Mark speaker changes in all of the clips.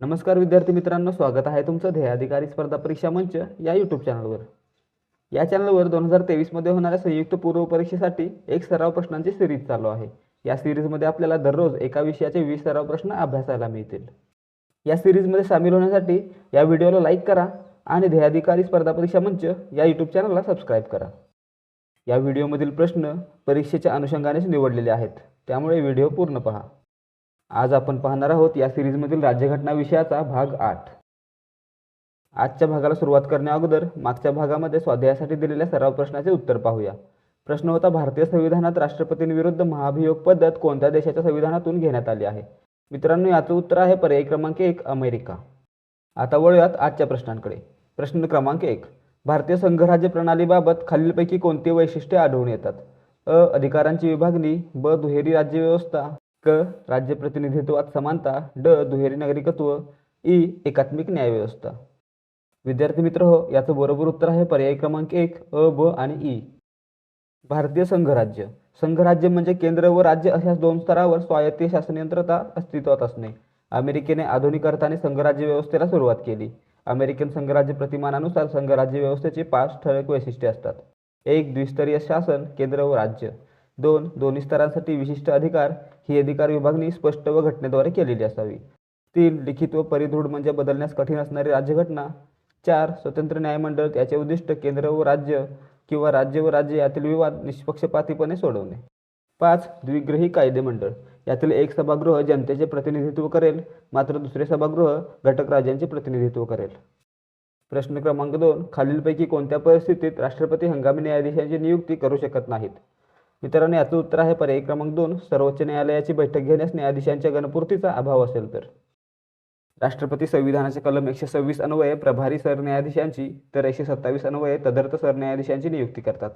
Speaker 1: नमस्कार विद्यार्थी मित्रांनो, स्वागत आहे तुमचं ध्येय अधिकारी स्पर्धा परीक्षा मंच या यूट्यूब चॅनलवर. या चॅनलवर 2023मध्ये होणाऱ्या संयुक्त पूर्व परीक्षेसाठी एक सराव प्रश्नांची सिरीज चालू आहे. या सिरीजमध्ये आपल्याला दररोज एका विषयाचे 20 सराव प्रश्न अभ्यासायला मिळतील. या सिरीजमध्ये सामील होण्यासाठी या व्हिडिओला लाईक करा आणि ध्येय अधिकारी स्पर्धा परीक्षा मंच या यूट्यूब चॅनलला सबस्क्राईब करा. या व्हिडिओमधील प्रश्न परीक्षेच्या अनुषंगानेच निवडलेले आहेत, त्यामुळे व्हिडिओ पूर्ण पहा. आज आपण पाहणार आहोत या सिरीजमधील राज्यघटना विषयाचा भाग 8. आजच्या भागाला सुरुवात करण्या अगोदर मागच्या भागामध्ये स्वाध्यायासाठी दिलेल्या सराव प्रश्नाचे उत्तर पाहूया. प्रश्न होता, भारतीय संविधानात राष्ट्रपतींविरुद्ध महाभियोग पद्धत कोणत्या देशाच्या संविधानातून घेण्यात आली आहे? मित्रांनो, याचं उत्तर आहे पर्याय क्रमांक 1, अमेरिका. आता वळूयात आजच्या प्रश्नांकडे. प्रश्न क्रमांक 1, भारतीय संघराज्य प्रणालीबाबत खालीलपैकी कोणती वैशिष्ट्ये आढळून येतात? अ. अधिकारांची विभागणी. ब. दुहेरी राज्य व्यवस्था. क. राज्य प्रतिनिधित्वात समानता. ड. दुहेरी नागरिकत्व. ई. एकात्मिक न्यायव्यवस्था. विद्यार्थी मित्र हो, याचं बरोबर उत्तर आहे पर्याय क्रमांक 1, अ, ब आणि ई. भारतीय संघराज्य. संघराज्य म्हणजे केंद्र व राज्य अशा दोन स्तरावर स्वायत्त शासन यंत्रणा अस्तित्वात असणे. अमेरिकेने आधुनिक अर्थाने संघराज्य व्यवस्थेला सुरुवात केली. अमेरिकन संघराज्य प्रतिमानानुसार संघराज्य व्यवस्थेची 5 ठळक वैशिष्ट्ये असतात. 1. द्विस्तरीय शासन, केंद्र व राज्य. 2. दोन्ही स्तरांसाठी विशिष्ट अधिकार. ही अधिकार विभागणी स्पष्ट व घटनेद्वारे केलेली असावी. 3. लिखित व परिदृढ म्हणजे बदलण्यास कठीण असणारी राज्यघटना. 4. स्वतंत्र न्यायमंडळ. त्याचे उद्दिष्ट केंद्र व राज्य किंवा राज्य व राज्य यातील विवाद निष्पक्षपातीपणे सोडवणे. 5. द्विग्रही कायदेमंडळ. यातील एक सभागृह जनतेचे प्रतिनिधित्व करेल, मात्र दुसरे सभागृह घटक राज्यांचे प्रतिनिधित्व करेल. प्रश्न क्रमांक 2, खालीलपैकी कोणत्या परिस्थितीत राष्ट्रपती हंगामी न्यायाधीशांची नियुक्ती करू शकत नाहीत? मित्रांनो, याचं उत्तर आहे पर्याय क्रमांक 2, सर्वोच्च न्यायालयाची बैठक घेण्यास न्यायाधीशांच्या गणपूर्तीचा अभाव असेल तर. राष्ट्रपती संविधानाच्या कलम 126 अन्वये प्रभारी सरन्यायाधीशांची तर 127 अन्वये तदर्थ सरन्यायाधीशांची नियुक्ती करतात.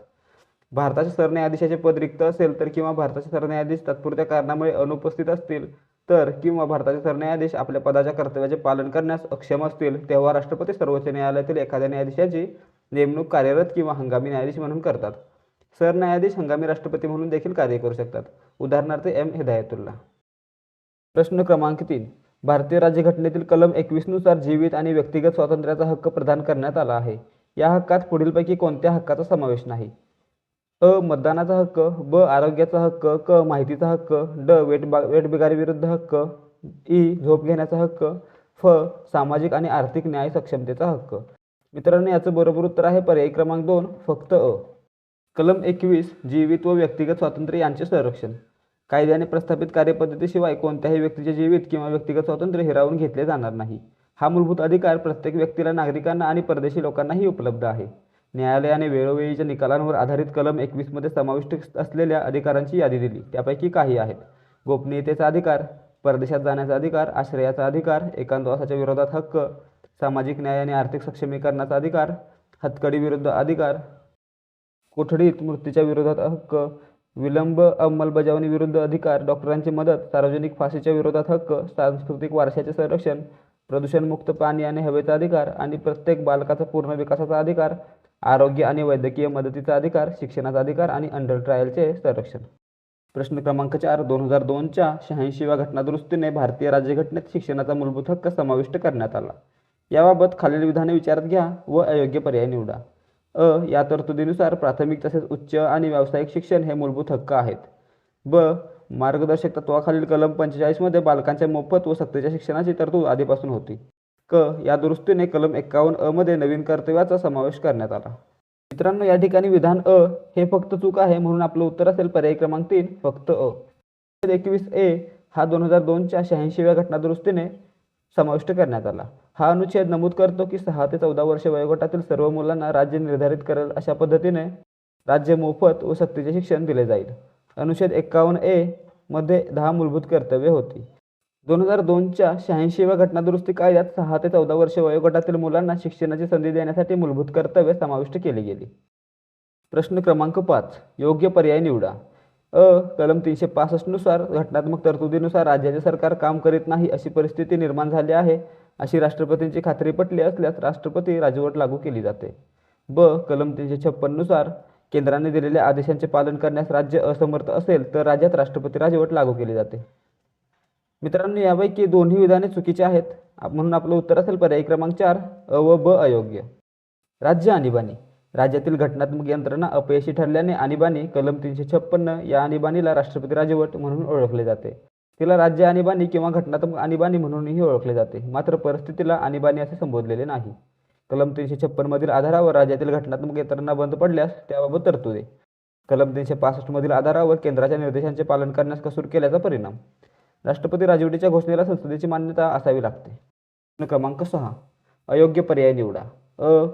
Speaker 1: भारताच्या सरन्यायाधीशाचे पद रिक्त असेल तर किंवा भारताचे सरन्यायाधीश तात्पुरत्या कारणामुळे अनुपस्थित असतील तर किंवा भारताचे सरन्यायाधीश आपल्या पदाच्या कर्तव्याचे पालन करण्यास अक्षम असतील तेव्हा राष्ट्रपती सर्वोच्च न्यायालयातील एखाद्या न्यायाधीशाची नेमणूक कार्यरत किंवा हंगामी न्यायाधीश म्हणून करतात. सरन्यायाधीश हंगामी राष्ट्रपती म्हणून देखील कार्य करू शकतात. उदाहरणार्थ एम. हिदायतुल्ला. प्रश्न क्रमांक 3, भारतीय राज्यघटनेतील कलम 21 नुसार जीवित आणि व्यक्तिगत स्वातंत्र्याचा हक्क प्रदान करण्यात आला आहे. या हक्कात पुढीलपैकी कोणत्या हक्काचा समावेश नाही? अ. मतदानाचा हक्क. ब. आरोग्याचा हक्क. क. माहितीचा हक्क. ड. वेठबिगारीविरुद्ध हक्क. ई. झोप घेण्याचा हक्क. फ. सामाजिक आणि आर्थिक न्याय सक्षमतेचा हक्क. मित्रांनो, याचं बरोबर उत्तर आहे पर्याय क्रमांक 2, फक्त अ. कलम 21 जीवित व व्यक्तिगत स्वातंत्र्य यांचे संरक्षण. कायद्याने प्रस्थापित कार्यपद्धतीशिवाय कोणत्याही व्यक्तीचे जीवित किंवा व्यक्तिगत स्वातंत्र्य हिरावून घेतले जाणार नाही. हा मूलभूत अधिकार प्रत्येक व्यक्तीला, नागरिकांना आणि परदेशी लोकांनाही उपलब्ध आहे. न्यायालयाने वेळोवेळीच्या निकालांवर आधारित कलम 21 मध्ये समाविष्ट असलेल्या अधिकारांची यादी दिली. त्यापैकी काही आहेत: गोपनीयतेचा अधिकार, परदेशात जाण्याचा अधिकार, आश्रयाचा अधिकार, एकांतवासाच्या विरोधात हक्क, सामाजिक न्याय आणि आर्थिक सक्षमीकरणाचा अधिकार, हातकडी विरुद्ध अधिकार, कोठडीत मृत्यूच्या विरोधात हक्क, विलंब अंमलबजावणी विरुद्ध अधिकार, डॉक्टरांची मदत, सार्वजनिक फाशीच्या विरोधात हक्क, सांस्कृतिक वारशाचे संरक्षण, प्रदूषणमुक्त पाणी आणि हवेचा अधिकार आणि प्रत्येक बालकाचा पूर्ण विकासाचा अधिकार, आरोग्य आणि वैद्यकीय मदतीचा अधिकार, शिक्षणाचा अधिकार आणि अंडर ट्रायलचे संरक्षण. प्रश्न क्रमांक 4, 2002च्या 86व्या घटनादुरुस्तीने भारतीय राज्यघटनेत शिक्षणाचा मूलभूत हक्क समाविष्ट करण्यात आला. याबाबत खालील विधाने विचारात घ्या व अयोग्य पर्याय निवडा. अ. या तरतुदीनुसार प्राथमिक तसेच उच्च आणि व्यावसायिक शिक्षण हे मूलभूत हक्क आहेत. ब. मार्गदर्शक तत्वाखालील कलम 45 मध्ये बालकांच्या मोफत व सक्तीच्या शिक्षणाची तरतूद आधीपासून होती. क. या दुरुस्तीने कलम 51 अ मध्ये नवीन कर्तव्याचा समावेश करण्यात आला. मित्रांनो, या ठिकाणी विधान अ हे फक्त चूक आहे, म्हणून आपलं उत्तर असेल पर्याय क्रमांक 3, फक्त अ. 21 ए हा 2002च्या 86व्या घटनादुरुस्तीने समाविष्ट करण्यात आला. हा अनुच्छेद नमूद करतो की 6 ते 14 वर्षे वयोगटातील सर्व मुलांना राज्य निर्धारित करेल अशा पद्धतीने राज्य मोफत व सक्तीचे शिक्षण दिले जाईल. अनुच्छेद 51 ए मध्ये 10 मूलभूत कर्तव्ये होती. 2002च्या 86व्या घटनादुरुस्ती कायद्यात 6 ते 14 वर्षे वयोगटातील मुलांना शिक्षणाची संधी देण्यासाठी मूलभूत कर्तव्ये समाविष्ट केली गेली. प्रश्न क्रमांक 5, योग्य पर्याय निवडा. अ. कलम 365 नुसार घटनात्मक तरतुदीनुसार राज्याचे सरकार काम करीत नाही अशी परिस्थिती निर्माण झाली आहे अशी राष्ट्रपतींची खात्री पटली असल्यास राष्ट्रपती राजवट लागू केली जाते. ब. कलम 356 नुसार केंद्राने दिलेल्या आदेशांचे पालन करण्यास राज्य असमर्थ असेल तर राज्यात राष्ट्रपती राजवट लागू केली जाते. मित्रांनो, यापैकी दोन्ही विधाने चुकीची आहेत. म्हणून आपलं उत्तर असेल पर्याय क्रमांक 4 अ व ब अयोग्य. राज्य आणीबाणी. राज्यातील घटनात्मक यंत्रणा अपयशी ठरल्याने आणीबाणी कलम 356 या आणीबाणीला राष्ट्रपती राजवट म्हणून ओळखले जाते. तिला राज्य आणीबाणी किंवा घटनात्मक आणीबाणी म्हणूनही ओळखले जाते. मात्र परिस्थितीला आणीबाणी असे संबोधलेले नाही. कलम 356 मधील आधारावर राज्यातील घटनात्मक यंत्रणा बंद पडल्यास त्याबाबत तरतुदी. कलम 365 मधील आधारावर केंद्राच्या निर्देशांचे पालन करण्यास कसूर केल्याचा परिणाम. राष्ट्रपती राजवटीच्या घोषणेला संसदेची मान्यता असावी लागते. प्रश्न क्रमांक 6 अयोग्य पर्याय निवडा.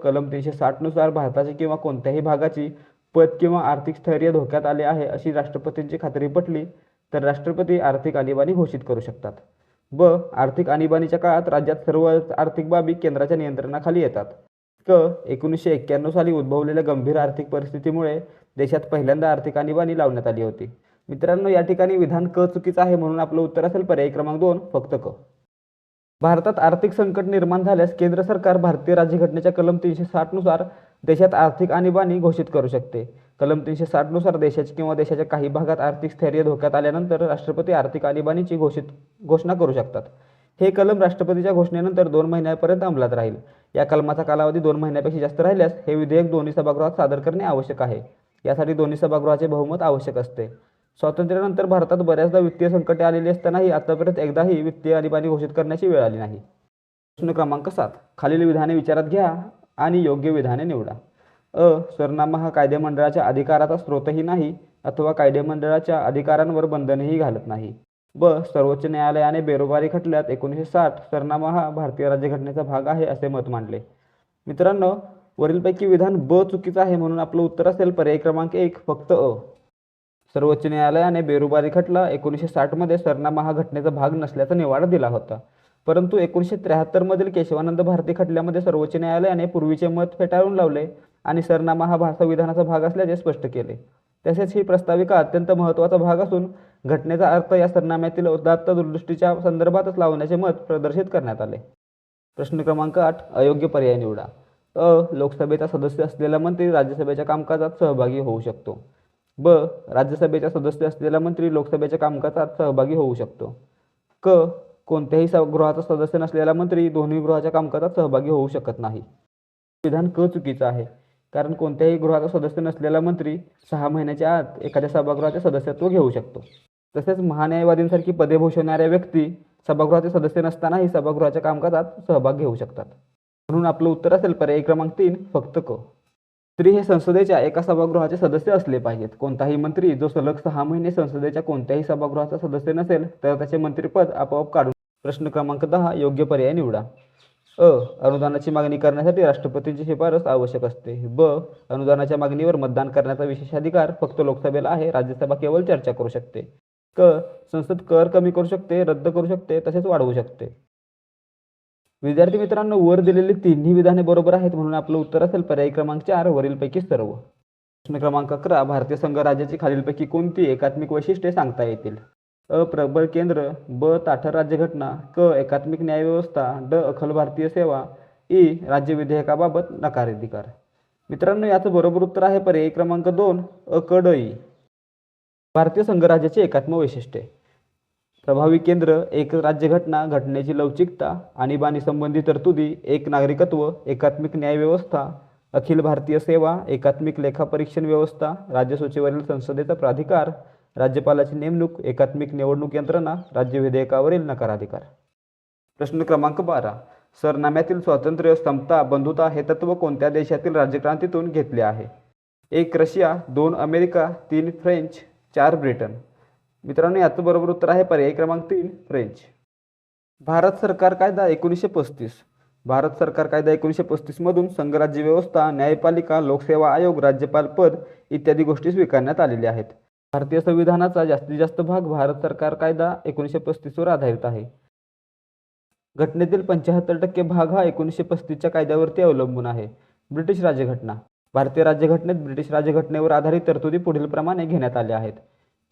Speaker 1: कलम 360 नुसार भारताची किंवा कोणत्याही भागाची पत किंवा आर्थिक स्थैर्य धोक्यात आले आहे अशी राष्ट्रपतींची खात्री पटली तर राष्ट्रपती आर्थिक आणीबाणी घोषित करू शकतात. ब आर्थिक आणीबाणीच्या काळात राज्यात सर्व आर्थिक बाबी केंद्राच्या नियंत्रणाखाली येतात. क 1991 साली उद्भवलेल्या गंभीर आर्थिक परिस्थितीमुळे देशात पहिल्यांदा आर्थिक आणीबाणी लावण्यात आली होती. मित्रांनो, या ठिकाणी विधान क चुकीचं आहे म्हणून आपलं उत्तर असेल पर्याय क्रमांक 2 फक्त क. भारतात आर्थिक संकट निर्माण झाल्यास केंद्र सरकार भारतीय राज्यघटनेच्या कलम 360 नुसार देशात आर्थिक आणीबाणी घोषित करू शकते. कलम 360 नुसार देशाची किंवा देशाच्या काही भागात आर्थिक स्थैर्य धोक्यात आल्यानंतर राष्ट्रपती आर्थिक आणीबाणीची घोषणा करू शकतात. हे कलम राष्ट्रपतीच्या घोषणेनंतर 2 महिन्यांपर्यंत अंमलात राहील. या कलमाचा कालावधी 2 महिन्यापेक्षा जास्त राहिल्यास हे विधेयक दोन्ही सभागृहात सादर करणे आवश्यक आहे. यासाठी दोन्ही सभागृहाचे बहुमत आवश्यक असते. स्वातंत्र्यानंतर भारतात बऱ्याचदा वित्तीय संकटे आलेली असतानाही आतापर्यंत एकदाही वित्तीय आणीबाणी घोषित करण्याची वेळ आली नाही. प्रश्न क्रमांक 7 खालील विधाने विचारात घ्या आणि योग्य विधाने निवडा. सरनामा हा कायदेमंडळाच्या अधिकाराचा स्रोतही नाही अथवा कायदेमंडळाच्या अधिकारांवर बंधनही घालत नाही. ब सर्वोच्च न्यायालयाने बेरोबारी खटल्यात 1960 सरनामा हा भारतीय राज्यघटनेचा भाग आहे असे मत मांडले. मित्रांनो, वरीलपैकी विधान ब चुकीचं आहे म्हणून आपलं उत्तर असेल पर्याय क्रमांक 1 फक्त अ. सर्वोच्च न्यायालयाने बेरोबारी खटला 1960 मध्ये सरनामा हा घटनेचा भाग नसल्याचा निवाडा दिला होता. परंतु 1973 मधील केशवानंद भारती खटल्यामध्ये सर्वोच्च न्यायालयाने पूर्वीचे मत फेटाळून लावले आणि सरनामा हा संविधानाचा भाग असल्याचे स्पष्ट केले. तसेच ही प्रस्ताविका अत्यंत महत्त्वाचा भाग असून घटनेचा अर्थ या सरनाम्यातील उदात्त दूरदृष्टीच्या संदर्भातच लावण्याचे मत प्रदर्शित करण्यात आले. प्रश्न क्रमांक 8 अयोग्य पर्याय निवडा. लोकसभेचा सदस्य असलेला मंत्री राज्यसभेच्या कामकाजात सहभागी होऊ शकतो. ब राज्यसभेचा सदस्य असलेला मंत्री लोकसभेच्या कामकाजात सहभागी होऊ शकतो. क कोणत्याही गृहाचा सदस्य नसलेला मंत्री दोन्ही गृहाच्या कामकाजात सहभागी होऊ शकत नाही. विधान क चुकीचं आहे, कारण कोणत्याही गृहाचा सदस्य नसलेला मंत्री 6 महिन्याच्या आत एखाद्या सभागृहाचे सदस्यत्व घेऊ शकतो. तसेच महान्यायवादींसारखी पदे भूषवणाऱ्या व्यक्ती सभागृहाचे सदस्य नसतानाही सभागृहाच्या कामकाजात सहभाग घेऊ शकतात. म्हणून आपलं उत्तर असेल पर्याय क्रमांक 3 फक्त क. मंत्री हे संसदेच्या एका सभागृहाचे सदस्य असले पाहिजेत. कोणताही मंत्री जो सलग 6 महिने संसदेच्या कोणत्याही सभागृहाचा सदस्य नसेल तर त्याचे मंत्रिपद आपोआप काढून. प्रश्न क्रमांक 10 योग्य पर्याय निवडा. अनुदानाची मागणी करण्यासाठी राष्ट्रपतींची शिफारस आवश्यक असते. ब अनुदानाच्या मागणीवर मतदान करण्याचा विशेषाधिकार फक्त लोकसभेला आहे. राज्यसभा केवळ चर्चा करू शकते. क संसद कर कमी करू शकते, रद्द करू शकते, तसेच वाढवू शकते. विद्यार्थी मित्रांनो, वर दिलेली तिन्ही विधाने बरोबर आहेत म्हणून आपलं उत्तर असेल पर्याय क्रमांक 4 वरीलपैकी सर्व. प्रश्न क्रमांक 11 भारतीय संघ राज्याची खालीलपैकी कोणती एकात्मिक वैशिष्ट्ये सांगता येतील. अ प्रबळ केंद्र, ब ताठर राज्यघटना, क एकात्मिक न्यायव्यवस्था, ड अखिल भारतीय सेवा, ई राज्य विधेयकाबाबत नकाराधिकार. मित्रांनो, याचं बरोबर उत्तर आहे पर्याय क्रमांक 2 अ क ड ई. भारतीय संघराज्याची एकात्म वैशिष्ट्ये. प्रभावी केंद्र, एक राज्यघटना, घटनेची लवचिकता, आणीबाणी संबंधी तरतुदी, एक नागरिकत्व, एकात्मिक न्यायव्यवस्था, अखिल भारतीय सेवा, एकात्मिक लेखापरीक्षण व्यवस्था, राज्यसूचीवरील संसदेचा प्राधिकार, राज्यपालाची नेमणूक, एकात्मिक निवडणूक यंत्रणा, राज्य विधेयकावरील नकाराधिकार. प्रश्न क्रमांक 12 सरनाम्यातील स्वातंत्र्य, समता, बंधुता हे तत्व कोणत्या देशातील राज्यक्रांतीतून घेतले आहे. 1 रशिया, 2 अमेरिका, 3 फ्रेंच, 4 ब्रिटन. मित्रांनो, याचं बरोबर उत्तर आहे पर्याय क्रमांक 3 फ्रेंच. भारत सरकार कायदा 1935. भारत सरकार कायदा 1935 मधून संघराज्य व्यवस्था, न्यायपालिका, लोकसेवा आयोग, राज्यपाल पद इत्यादी गोष्टी स्वीकारण्यात आलेल्या आहेत. भारतीय संविधानाचा जास्तीत जास्त भाग भारत सरकार कायदा 1935 वर आधारित आहे. घटनेतील 75% भाग हा 1935च्या कायद्यावरती अवलंबून आहे. ब्रिटिश राज्यघटना. भारतीय राज्यघटनेत ब्रिटिश राज्यघटनेवर आधारित तरतुदी पुढील प्रमाणे घेण्यात आल्या आहेत.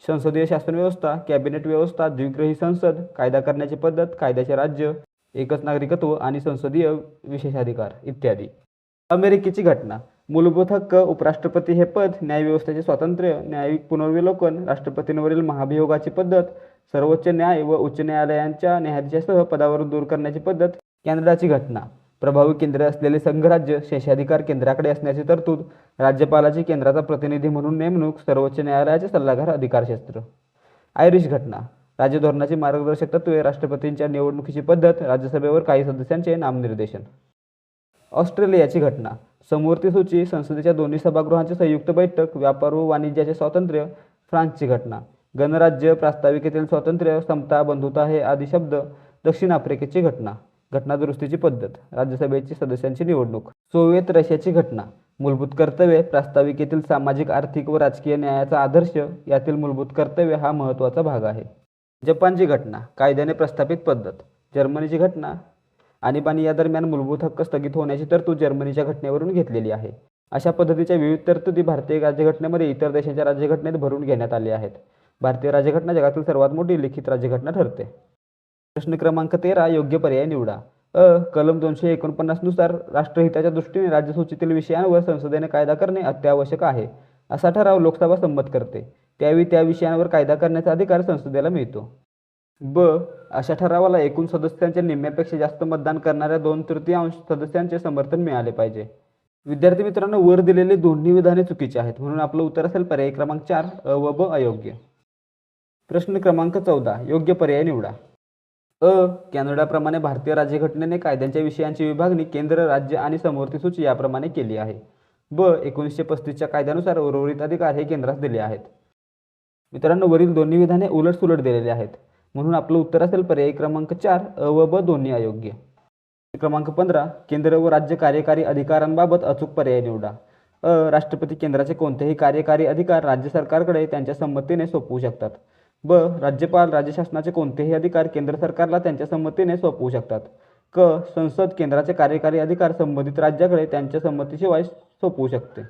Speaker 1: संसदीय शासन व्यवस्था, कॅबिनेट व्यवस्था, द्विगृही संसद, कायदा करण्याची पद्धत, कायद्याचे राज्य, एकच नागरिकत्व आणि संसदीय विशेषाधिकार इत्यादी. अमेरिकेची घटना. मूलभूत हक्क, उपराष्ट्रपती हे पद, न्यायव्यवस्थेचे स्वातंत्र्य, न्यायिक पुनर्विलोकन, राष्ट्रपतींवरील महाभियोगाची पद्धत, सर्वोच्च न्याय व उच्च न्यायालयांच्या न्यायाधीशासह पदावरून दूर करण्याची पद्धत. कॅनडाची घटना. प्रभावी केंद्र असलेले संघराज्य शेषाधिकार केंद्राकडे असण्याची तरतूद. राज्यपालाची केंद्राचा प्रतिनिधी म्हणून नेमणूक. सर्वोच्च न्यायालयाचे सल्लागार अधिकारक्षेत्र. आयरिश घटना. राज्य धोरणाची मार्गदर्शक तत्त्वे. राष्ट्रपतींच्या निवडणुकीची पद्धत. राज्यसभेवर काही सदस्यांचे नामनिर्देशन. ऑस्ट्रेलियाची घटना. समवर्ती सूची. संसदेच्या दोन्ही सभागृहांची संयुक्त बैठक. व्यापार व वाणिज्याचे स्वातंत्र्य. फ्रान्सची घटना. गणराज्य. प्रास्ताविकेतील स्वातंत्र्य, समता, बंधुता हे आदी शब्द. दक्षिण आफ्रिकेची घटना. घटना दुरुस्तीची पद्धत. राज्यसभेची सदस्यांची निवडणूक. सोव्हिएत रशियाची घटना. मूलभूत कर्तव्ये. प्रास्ताविकेतील सामाजिक, आर्थिक व राजकीय न्यायाचा आदर्श. यातील मूलभूत कर्तव्य हा महत्त्वाचा भाग आहे. जपानची घटना. कायद्याने प्रस्थापित पद्धत. जर्मनीची घटना. आणीबाणी या दरम्यान मूलभूत हक्क स्थगित होण्याची तरतूद जर्मनीच्या घटनेवरून घेतलेली आहे. अशा पद्धतीच्या विविध तरतुदी भारतीय राज्यघटनेमध्ये इतर देशांच्या राज्यघटनेत भरून घेण्यात आले आहेत. भारतीय राज्यघटना जगातील सर्वात मोठी लिखित राज्यघटना ठरते. प्रश्न क्रमांक 13. योग्य पर्याय निवडा. कलम 249 नुसार राष्ट्रहिताच्या दृष्टीने राज्यसूचीतील विषयांवर संसदेने कायदा करणे अत्यावश्यक आहे असा ठराव लोकसभा संमत करते. त्यावेळी त्या विषयांवर कायदा करण्याचा अधिकार संसदेला मिळतो. अशा ठरावाला एकूण सदस्यांच्या निम्म्यापेक्षा जास्त मतदान करणाऱ्या 2/3 सदस्यांचे समर्थन मिळाले पाहिजे. विद्यार्थी मित्रांनो, वर दिलेली दोन्ही विधाने चुकीची आहेत, म्हणून आपलं उत्तर असेल पर्याय क्रमांक 4 अ व ब अयोग्य. प्रश्न क्रमांक 14. योग्य पर्याय निवडा. कॅनडाप्रमाणे भारतीय राज्यघटनेने कायद्यांच्या विषयांची विभागणी केंद्र, राज्य आणि समवर्ती सूची याप्रमाणे केली आहे. 1935च्या कायद्यानुसार उर्वरित अधिकार हे केंद्रास दिले आहेत. मित्रांनो, वरील दोन्ही विधाने उलटसुलट दिलेली आहेत, म्हणून आपलं उत्तर असेल पर्याय क्रमांक 4 अ व ब दोन्ही अयोग्य. क्रमांक 15. केंद्र व राज्य कार्यकारी अधिकारांबाबत अचूक पर्याय निवडा. राष्ट्रपती केंद्राचे कोणतेही कार्यकारी अधिकार राज्य सरकारकडे त्यांच्या संमतीने सोपवू शकतात. राज्यपाल राज्यशासनाचे कोणतेही अधिकार केंद्र सरकारला त्यांच्या संमतीने सोपवू शकतात. संसद केंद्राचे कार्यकारी अधिकार संबंधित राज्याकडे त्यांच्या संमतीशिवाय सोपवू शकते.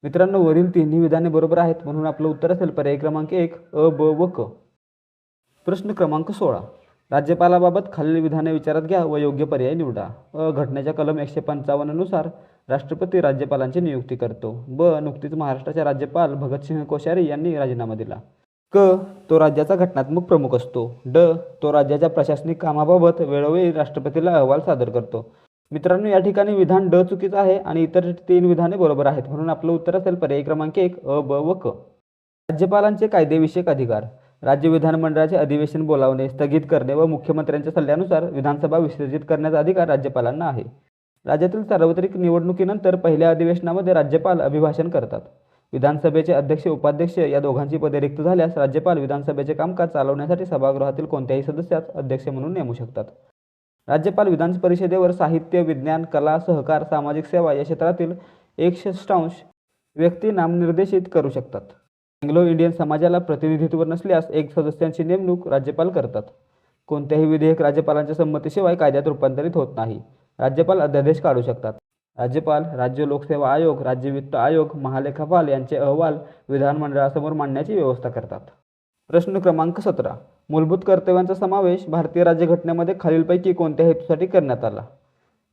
Speaker 1: मित्रांनो, वरील तिन्ही विधाने बरोबर आहेत, म्हणून आपलं उत्तर असेल पर्याय क्रमांक 1 अ, ब व क. प्रश्न क्रमांक 16. राज्यपालाबाबत खालील विधाने विचारात घ्या व योग्य पर्याय निवडा. घटनेच्या कलम 155 नुसार राष्ट्रपती राज्यपालांची नियुक्ती करतो. नुकतीच महाराष्ट्राचे राज्यपाल भगतसिंह कोश्यारी यांनी राजीनामा दिला. तो राज्याचा घटनात्मक प्रमुख असतो. तो राज्याच्या प्रशासनिक कामाबाबत वेळोवेळी राष्ट्रपतीला अहवाल सादर करतो. मित्रांनो, या ठिकाणी विधान ड चुकीचं आहे आणि इतर 3 विधाने बरोबर आहेत, म्हणून आपलं उत्तर असेल पर्याय क्रमांक 1 अ, ब व क. राज्यपालांचे कायदेविषयक अधिकार. राज्य विधानमंडळाचे अधिवेशन बोलावणे, स्थगित करणे व मुख्यमंत्र्यांच्या सल्ल्यानुसार विधानसभा विसर्जित करण्याचा अधिकार राज्यपालांना आहे. राज्यातील सार्वत्रिक निवडणुकीनंतर पहिल्या अधिवेशनामध्ये राज्यपाल अभिभाषण करतात. विधानसभेचे अध्यक्ष, उपाध्यक्ष या दोघांची पदे रिक्त झाल्यास राज्यपाल विधानसभेचे कामकाज चालवण्यासाठी सभागृहातील कोणत्याही सदस्यास अध्यक्ष म्हणून नेमू शकतात. राज्यपाल विधान परिषदेवर साहित्य, विज्ञान, कला, सहकार, सामाजिक सेवा या क्षेत्रातील 1/6 व्यक्ती नामनिर्देशित करू शकतात. अँग्लो इंडियन समाजाला प्रतिनिधित्व नसल्यास 1 सदस्यांची नेमणूक राज्यपाल करतात. कोणत्याही विधेयक राज्यपालांच्या संमतीशिवाय कायद्यात रूपांतरित होत नाही. राज्यपाल अध्यादेश काढू शकतात. राज्यपाल राज्य लोकसेवा आयोग, राज्य वित्त आयोग, महालेखापाल यांचे अहवाल विधानमंडळासमोर मांडण्याची व्यवस्था करतात. प्रश्न क्रमांक 17. मूलभूत कर्तव्यांचा समावेश भारतीय राज्यघटनेमध्ये खालीलपैकी कोणत्या हेतूसाठी करण्यात आला?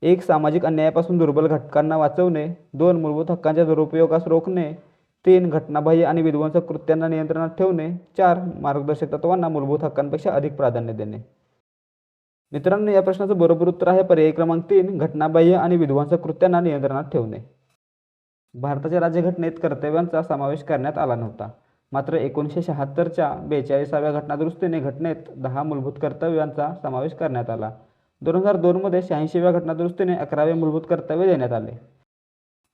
Speaker 1: 1. सामाजिक अन्यायापासून दुर्बल घटकांना वाचवणे. 2. मूलभूत हक्कांच्या दुरुपयोगास रोखणे. 3. घटनाबाह्य आणि विध्वंसक कृत्यांना नियंत्रणात ठेवणे. 4. मार्गदर्शक तत्त्वांना मूलभूत हक्कांपेक्षा अधिक प्राधान्य देणे. मित्रांनो, या प्रश्नाचं बरोबर उत्तर आहे पर्याय क्रमांक 3 घटनाबाह्य आणि विध्वंसक कृत्यांना नियंत्रणात ठेवणे. भारताच्या राज्यघटनेत कर्तव्यांचा समावेश करण्यात आला नव्हता. मात्र 1976च्या 42व्या घटनादुरुस्तीने घटनेत 10 मूलभूत कर्तव्यांचा समावेश करण्यात आला. 2002मध्ये 86व्या घटनादुरुस्तीने 11वे मूलभूत कर्तव्य देण्यात आले.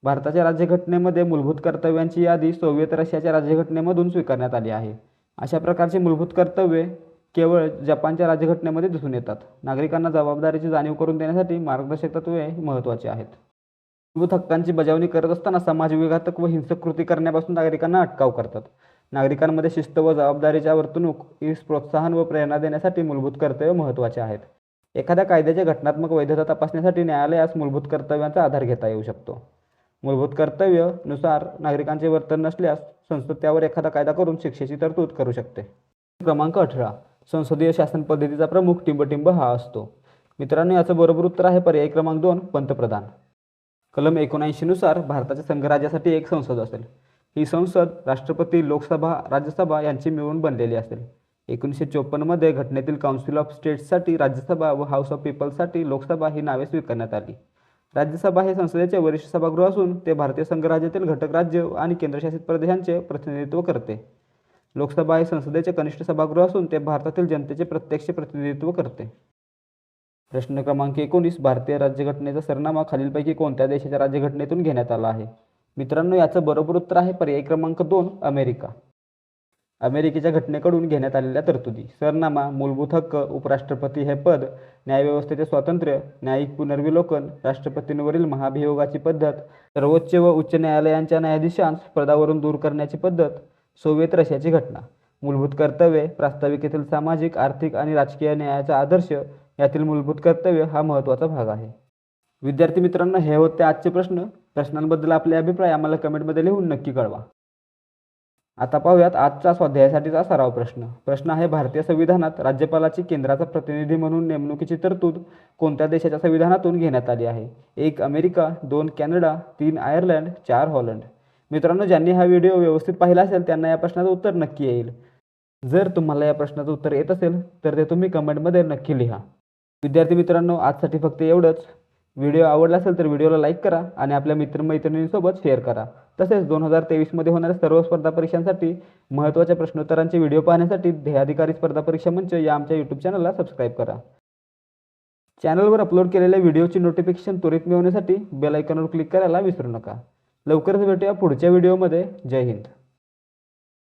Speaker 1: भारताच्या राज्यघटनेमध्ये मूलभूत कर्तव्यांची यादी सोव्हिएत रशियाच्या राज्यघटनेमधून स्वीकारण्यात आली आहे. अशा प्रकारची मूलभूत कर्तव्ये केवळ जपानच्या राज्यघटनेमध्ये दिसून येतात. नागरिकांना जबाबदारीची जाणीव करून देण्यासाठी मार्गदर्शक तत्त्वे महत्त्वाची आहेत. मूलभूत हक्कांची बजावणी करत असताना समाजविघातक व हिंसक कृती करण्यापासून नागरिकांना अटकाव करतात. नागरिकांमध्ये शिस्त व जबाबदारीच्या वर्तणूकीस प्रोत्साहन व प्रेरणा देण्यासाठी मूलभूत कर्तव्य महत्त्वाचे आहेत. एखाद्या कायद्याची घटनात्मक वैधता तपासण्यासाठी न्यायालयास मूलभूत कर्तव्यांचा आधार घेता येऊ शकतो. मूलभूत कर्तव्य नुसार नागरिकांचे वर्तन नसल्यास संसद त्यावर एखादा कायदा करून शिक्षेची तरतूद करू शकते. क्रमांक 18. संसदीय शासन पद्धतीचा प्रमुख टिंबटिंब हा असतो. मित्रांनो, याचं बरोबर उत्तर आहे पर्याय क्रमांक 2 पंतप्रधान. कलम 79 नुसार भारताच्या संघराज्यासाठी 1 संसद असेल. ही संसद राष्ट्रपती, लोकसभा, राज्यसभा यांची मिळून बनलेली असेल. 1954मध्ये घटनेतील काउन्सिल ऑफ स्टेट्ससाठी राज्यसभा व हाऊस ऑफ पीपल्ससाठी लोकसभा ही नावे स्वीकारण्यात आली. राज्यसभा हे संसदेचे वरिष्ठ सभागृह असून ते भारतीय संघराज्यातील घटक राज्य आणि केंद्रशासित प्रदेशांचे प्रतिनिधित्व करते. लोकसभा हे संसदेचे कनिष्ठ सभागृह असून ते भारतातील जनतेचे प्रत्यक्ष प्रतिनिधित्व करते. प्रश्न क्रमांक 19. भारतीय राज्यघटनेचा सरनामा खालीलपैकी कोणत्या देशाच्या राज्यघटनेतून घेण्यात आला आहे? मित्रांनो, याचं बरोबर उत्तर आहे पर्याय क्रमांक 2, अमेरिका. अमेरिकेच्या घटनेकडून घेण्यात आलेल्या तरतुदी: सरनामा, मूलभूत हक्क, उपराष्ट्रपती हे पद, न्यायव्यवस्थेचे स्वातंत्र्य, न्यायिक पुनर्विलोकन, राष्ट्रपतींवरील महाभियोगाची पद्धत, सर्वोच्च व उच्च न्यायालयांच्या न्यायाधीशांस पदावरून दूर करण्याची पद्धत, सोव्हिएत रशियाची घटना. मूलभूत कर्तव्ये: प्रास्ताविकेतील सामाजिक, आर्थिक आणि राजकीय न्यायाचा आदर्श यातील मूलभूत कर्तव्य हा महत्त्वाचा भाग आहे. विद्यार्थी मित्रांनो, हे होते आजचे प्रश्न. प्रश्नांबद्दल आपले अभिप्राय आम्हाला कमेंटमध्ये लिहून नक्की कळवा. आता पाहूयात आजचा स्वाध्यायासाठीचा सराव प्रश्न. प्रश्न आहे, भारतीय संविधानात राज्यपालाची केंद्राचा प्रतिनिधी म्हणून नेमणुकीची तरतूद कोणत्या देशाच्या संविधानातून घेण्यात आली आहे? 1 अमेरिका, 2 कॅनडा, 3 आयर्लंड, 4 हॉलंड. मित्रांनो, ज्यांनी हा व्हिडिओ व्यवस्थित पाहिला असेल त्यांना या प्रश्नाचं उत्तर नक्की येईल. जर तुम्हाला या प्रश्नाचं उत्तर येत असेल तर ते तुम्ही कमेंटमध्ये नक्की लिहा. विद्यार्थी मित्रांनो, आजसाठी फक्त एवढंच. व्हिडिओ आवडला असेल तर व्हिडिओला लाईक करा आणि आपल्या मित्रमैत्रिणींसोबत शेअर करा. तसेच 2023मध्ये होणाऱ्या सर्व स्पर्धा परीक्षांसाठी महत्त्वाच्या प्रश्नोत्तरांचे व्हिडिओ पाहण्यासाठी ध्येयाधिकारी स्पर्धा परीक्षा मंच या आमच्या यूट्यूब चॅनलला सबस्क्राईब करा. चॅनलवर अपलोड केलेल्या व्हिडिओची नोटिफिकेशन त्वरित मिळवण्यासाठी बेल आयकॉनवर क्लिक करायला विसरू नका. लवकरच भेटूया पुढच्या व्हिडिओमध्ये. जय हिंद.